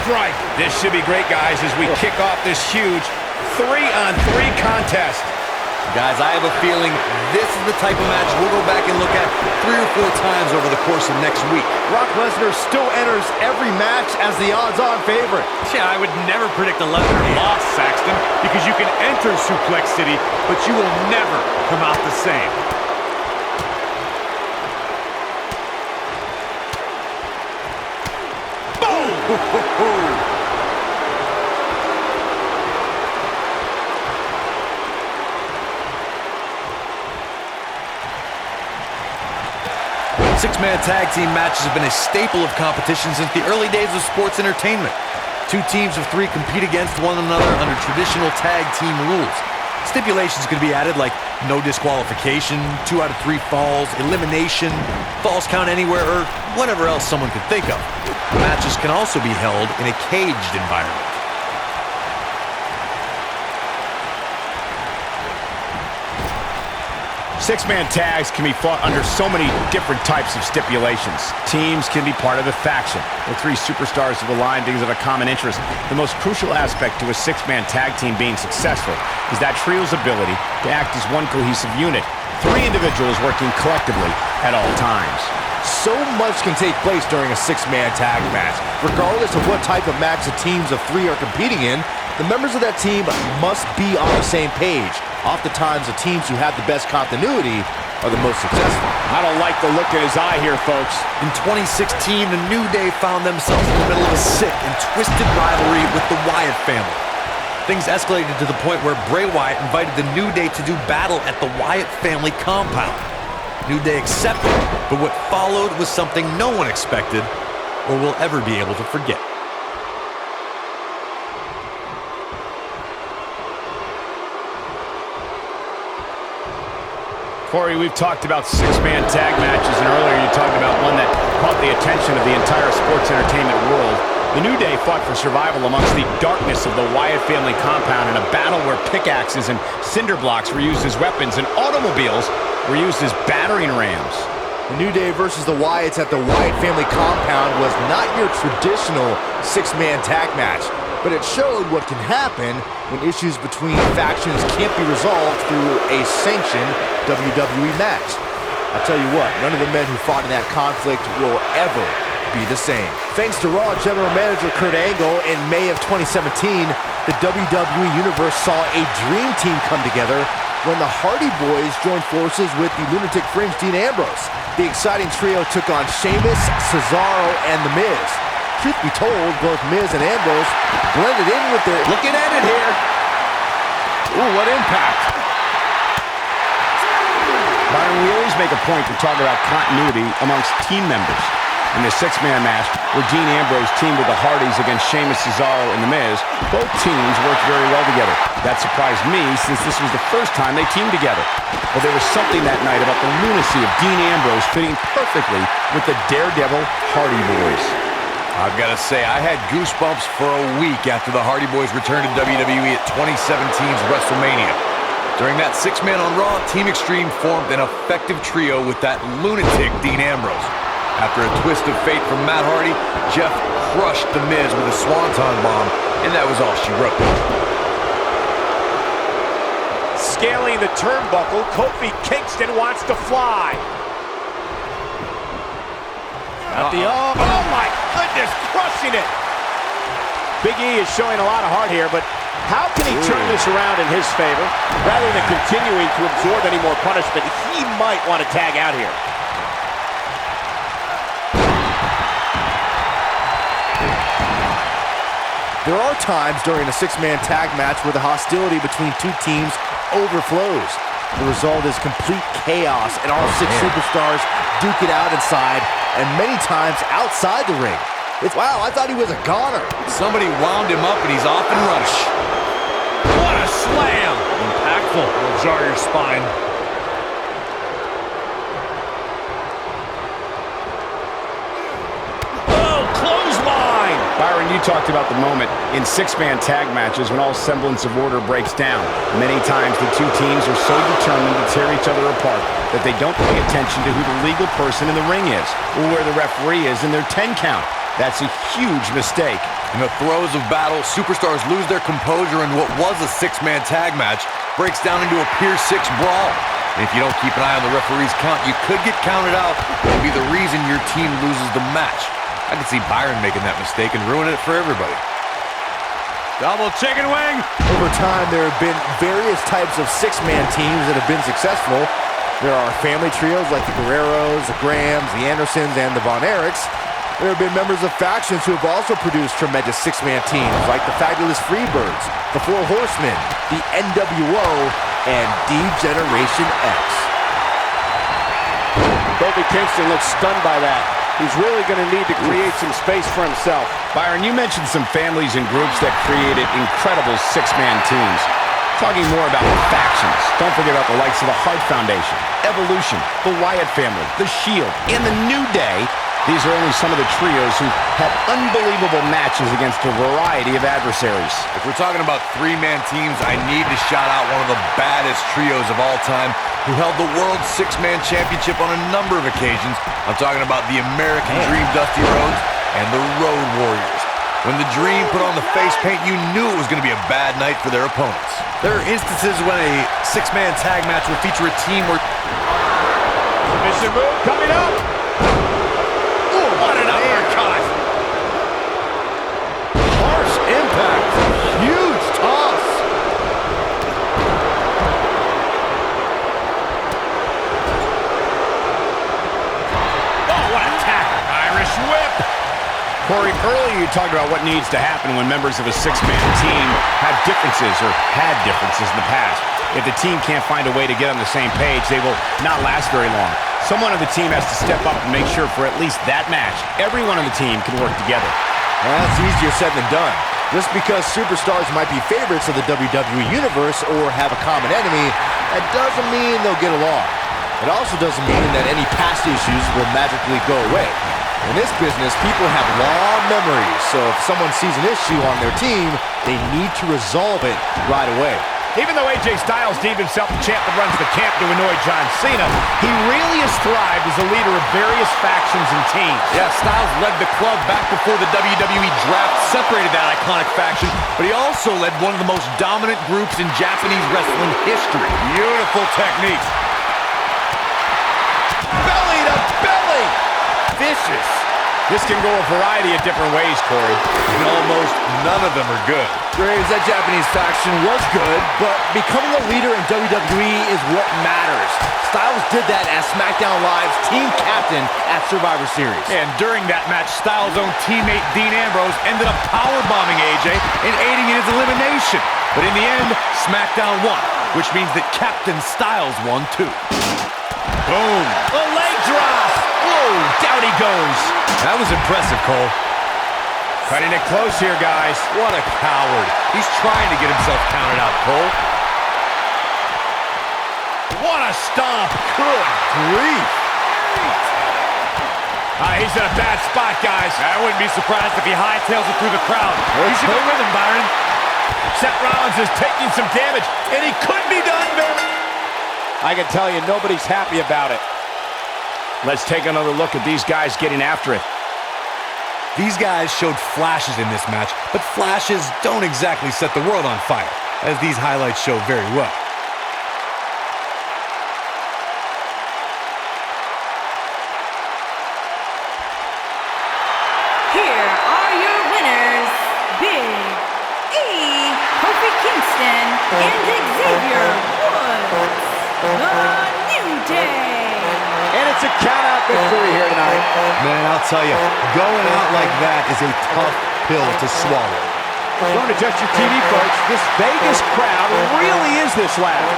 strike. This should be great, guys, as we kick off this huge 3-on-3 contest. Guys, I have a feeling this is the type of match we'll go back and look at 3 or 4 times over the course of next week. Brock Lesnar still enters every match as the odds-on favorite. Yeah, I would never predict a Lesnar loss, Saxton, because you can enter Suplex City, but you will never come out the same. Boom! Six-man tag team matches have been a staple of competition since the early days of sports entertainment. 2 teams of 3 compete against one another under traditional tag team rules. Stipulations could be added like no disqualification, 2 out of 3 falls, elimination, falls count anywhere, or whatever else someone could think of. Matches can also be held in a caged environment. Six-man tags can be fought under so many different types of stipulations. Teams can be part of a faction, where 3 superstars have aligned because of a common interest. The most crucial aspect to a 6-man tag team being successful is that trio's ability to act as one cohesive unit, 3 individuals working collectively at all times. So much can take place during a 6-man tag match. Regardless of what type of match the teams of 3 are competing in, the members of that team must be on the same page. Oftentimes, the teams who have the best continuity are the most successful. I don't like the look in his eye here, folks. In 2016, the New Day found themselves in the middle of a sick and twisted rivalry with the Wyatt family. Things escalated to the point where Bray Wyatt invited the New Day to do battle at the Wyatt family compound. New Day accepted, but what followed was something no one expected or will ever be able to forget. Corey, we've talked about 6-man tag matches, and earlier you talked about one that caught the attention of the entire sports entertainment world. The New Day fought for survival amongst the darkness of the Wyatt family compound in a battle where pickaxes and cinder blocks were used as weapons and automobiles were used as battering rams. The New Day versus the Wyatts at the Wyatt family compound was not your traditional 6-man tag match, but it showed what can happen when issues between factions can't be resolved through a sanctioned WWE match. I'll tell you what, none of the men who fought in that conflict will ever be the same. Thanks to Raw General Manager Kurt Angle, in May of 2017, the WWE Universe saw a dream team come together when the Hardy Boys joined forces with the Lunatic Fringe Dean Ambrose. The exciting trio took on Sheamus, Cesaro, and The Miz. Truth be told, both Miz and Ambrose blended in with their... Looking at it here. Ooh, what impact. Byron, we always make a point to talk about continuity amongst team members. In the 6-man match, where Dean Ambrose teamed with the Hardys against Sheamus, Cesaro, and The Miz, both teams worked very well together. That surprised me, since this was the first time they teamed together. But there was something that night about the lunacy of Dean Ambrose fitting perfectly with the Daredevil Hardy Boys. I've got to say, I had goosebumps for a week after the Hardy Boys returned to WWE at 2017's WrestleMania. During that 6-man on Raw, Team Extreme formed an effective trio with that lunatic Dean Ambrose. After a twist of fate from Matt Hardy, Jeff crushed The Miz with a swanton bomb, and that was all she wrote. Scaling the turnbuckle, Kofi Kingston wants to fly. Oh my goodness, crushing it. Big E is showing a lot of heart here, but how can he turn this around in his favor? Rather than continuing to absorb any more punishment, he might want to tag out here. There are times during a 6-man tag match where the hostility between 2 teams overflows. The result is complete chaos, and all 6 superstars duke it out inside, and many times outside the ring. Wow, I thought he was a goner. Somebody wound him up, and he's off and running. What a slam! Impactful. Will jar your spine. Byron, you talked about the moment in 6-man tag matches when all semblance of order breaks down. Many times the 2 teams are so determined to tear each other apart that they don't pay attention to who the legal person in the ring is or where the referee is in their 10 count. That's a huge mistake. In the throes of battle, superstars lose their composure, and what was a six-man tag match breaks down into a Pier 6 brawl. And if you don't keep an eye on the referee's count, you could get counted out and be the reason your team loses the match. I can see Byron making that mistake and ruining it for everybody. Double chicken wing. Over time, there have been various types of six-man teams that have been successful. There are family trios like the Guerreros, the Grahams, the Andersons, and the Von Erichs. There have been members of factions who have also produced tremendous six-man teams like the Fabulous Freebirds, the Four Horsemen, the NWO, and D-Generation X. Kofi Kingston looks stunned by that. He's really going to need to create some space for himself. Byron, you mentioned some families and groups that created incredible six-man teams. Talking more about factions, don't forget about the likes of the Hart Foundation, Evolution, the Wyatt family, the Shield, and the New Day. These are only some of the trios who had unbelievable matches against a variety of adversaries. If we're talking about three-man teams, I need to shout out one of the baddest trios of all time who held the World Six-Man Championship on a number of occasions. I'm talking about the American Dream Dusty Rhodes and the Road Warriors. When the Dream put on the face paint, you knew it was going to be a bad night for their opponents. There are instances when a six-man tag match will feature a team where... Mission move coming up. What an uppercut. Harsh impact. Huge toss. Oh, what a tackle. Irish whip. Corey, earlier you talked about what needs to happen when members of a six-man team have differences or had differences in the past. If the team can't find a way to get on the same page, they will not last very long. Someone on the team has to step up and make sure for at least that match, everyone on the team can work together. Well, that's easier said than done. Just because superstars might be favorites of the WWE Universe or have a common enemy, that doesn't mean they'll get along. It also doesn't mean that any past issues will magically go away. In this business, people have long memories, so if someone sees an issue on their team, they need to resolve it right away. Even though AJ Styles deemed himself the champ that runs the camp to annoy John Cena, he really has thrived as a leader of various factions and teams. Yeah, Styles led the club back before the WWE draft separated that iconic faction, but he also led one of the most dominant groups in Japanese wrestling history. Beautiful technique. Belly to belly. Vicious. This can go a variety of different ways, Corey. And almost none of them are good. Graves, that Japanese faction was good, but becoming a leader in WWE is what matters. Styles did that as SmackDown Live's team captain at Survivor Series. And during that match, Styles' own teammate Dean Ambrose ended up powerbombing AJ and aiding in his elimination. But in the end, SmackDown won, which means that Captain Styles won too. Boom. A leg drop. Whoa, down he goes. That was impressive, Cole. Cutting it close here, guys. What a coward. He's trying to get himself counted out, Cole. What a stomp. Good grief. He's in a bad spot, guys. I wouldn't be surprised if he hightails it through the crowd. You should go with him, Byron. Seth Rollins is taking some damage, and he could be done very... I can tell you, nobody's happy about it. Let's take another look at these guys getting after it. These guys showed flashes in this match, but flashes don't exactly set the world on fire, as these highlights show very well. Here are your winners, Big E, Kofi Kingston, and Xavier Woods, the New Day. And it's a count-out victory here tonight. Man, I'll tell you, going out like that is a tough pill to swallow. Don't adjust your TV, folks. This Vegas crowd really is this loud.